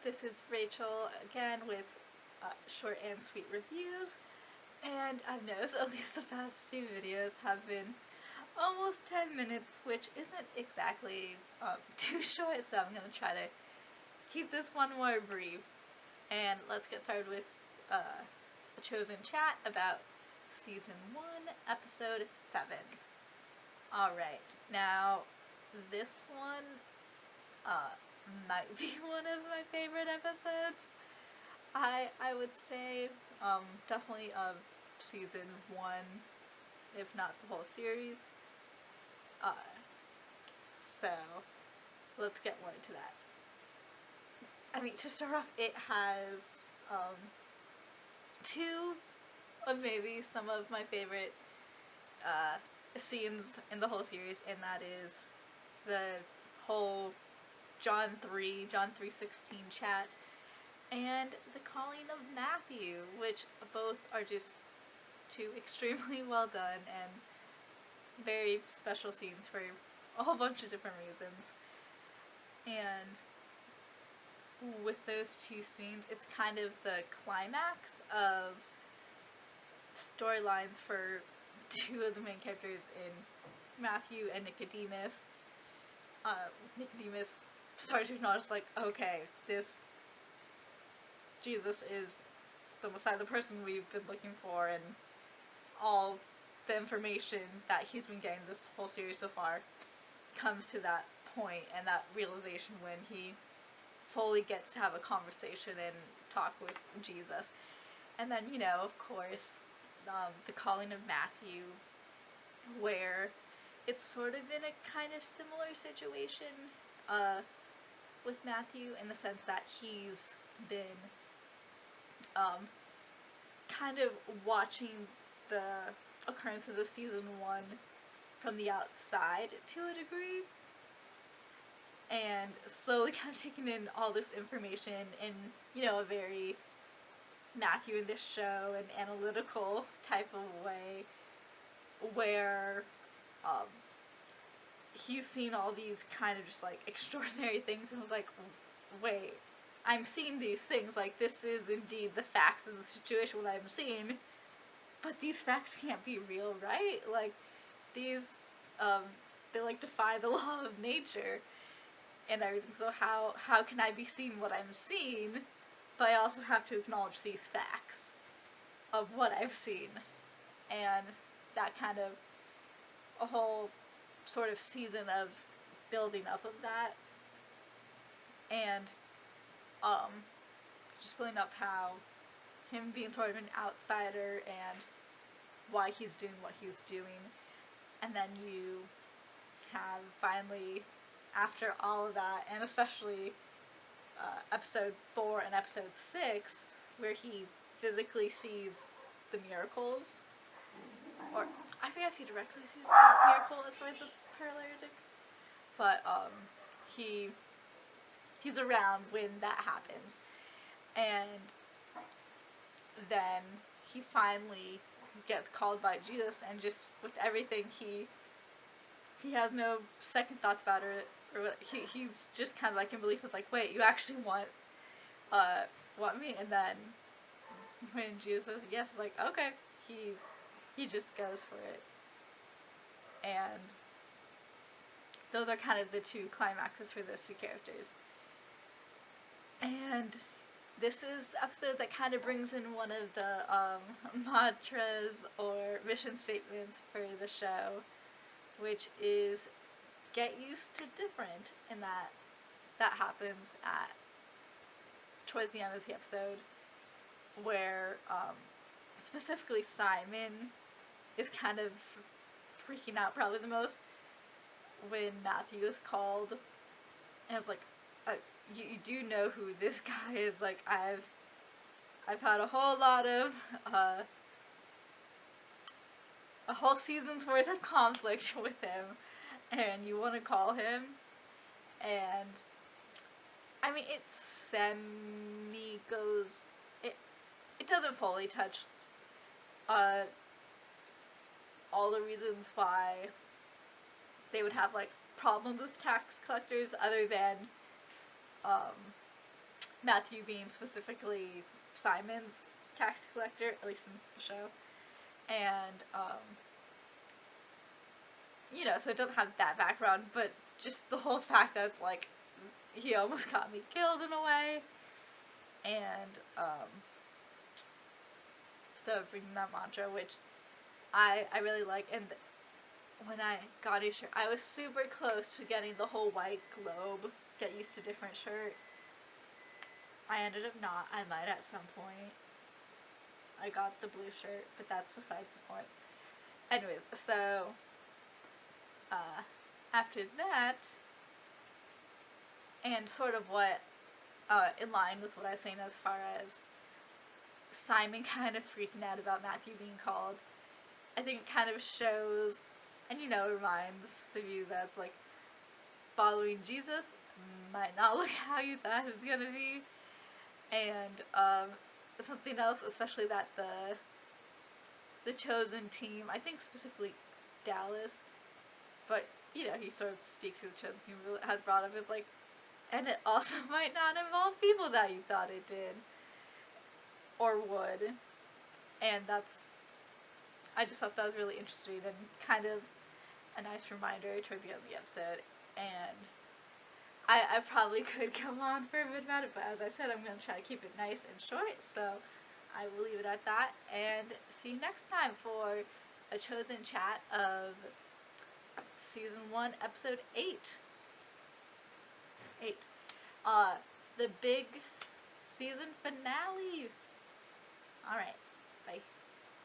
this is Rachel again with short and sweet reviews, and I've noticed at least the past two videos have been almost 10 minutes, which isn't exactly too short, so I'm going to try to keep this one more brief. And let's get started with a chosen chat about Season 1, Episode 7. Alright, now this one might be one of my favorite episodes. I would say definitely of Season 1, if not the whole series. So let's get more into that. I mean, to start off, it has two of maybe some of my favorite scenes in the whole series, and that is the whole John 3:16 chat, and the calling of Matthew, which both are just two extremely well done and very special scenes for a whole bunch of different reasons. And with those two scenes, it's kind of the climax of storylines for two of the main characters in Matthew and Nicodemus. Nicodemus started to acknowledge, like, okay, this Jesus is the Messiah, the person we've been looking for, and all the information that he's been getting this whole series so far comes to that point and that realization when he fully gets to have a conversation and talk with Jesus. And then, of course, the calling of Matthew, where it's sort of in a kind of similar situation with Matthew, in the sense that he's been kind of watching the occurrences of Season 1 from the outside to a degree, and slowly kind of taking in all this information in, a very Matthew in this show, an analytical type of way, where he's seen all these kind of just, like, extraordinary things, and was like, wait, I'm seeing these things, like, this is indeed the facts of the situation what I'm seeing, but these facts can't be real, right? Like, these, they, like, defy the law of nature and everything, so how can I be seeing what I'm seeing, but I also have to acknowledge these facts of what I've seen? And that kind of, a whole sort of season of building up of that, and just building up how him being sort of an outsider and why he's doing what he's doing. And then you have finally, after all of that, and especially episode 4 and episode 6, where he physically sees the miracles, or I forget if he directly sees the miracle as far as the paralytic, but he's around when that happens, and then he finally gets called by Jesus, and just with everything, he has no second thoughts about it, or he's just kind of like in belief. It's like, wait, you actually want me? And then when Jesus says yes, it's like, okay, he just goes for it. And those are kind of the two climaxes for those two characters. And this is the episode that kind of brings in one of the mantras or mission statements for the show, which is get used to different, and that happens towards the end of the episode, where specifically Simon is kind of freaking out probably the most when Matthew is called, and it's like, you do know who this guy is. Like, I've had a whole lot of a whole season's worth of conflict with him, and you want to call him. And I mean, it goes, it doesn't fully touch all the reasons why they would have, like, problems with tax collectors, other than Matthew being specifically Simon's tax collector, at least in the show. And, you know, so it doesn't have that background, but just the whole fact that it's like, he almost got me killed in a way. And, so bringing that mantra, which I really like, and when I got a shirt, I was super close to getting the whole white globe, get used to different shirt. I ended up not. I might at some point. I got the blue shirt, but that's besides the point. Anyways, so, after that, and sort of what, in line with what I was saying as far as Simon kind of freaking out about Matthew being called, I think it kind of shows, and you know, it reminds the view that it's like, following Jesus might not look how you thought it was gonna be. And, something else, especially that the chosen team, I think specifically Dallas, but, you know, he sort of speaks to the chosen team, has brought up, it's like, and it also might not involve people that you thought it did, or would, and I just thought that was really interesting, and kind of a nice reminder towards the end of the episode, and I probably could come on for a bit about it, but as I said, I'm going to try to keep it nice and short, so I will leave it at that, and see you next time for a chosen chat of Season 1, Episode 8. The big season finale. Alright, bye.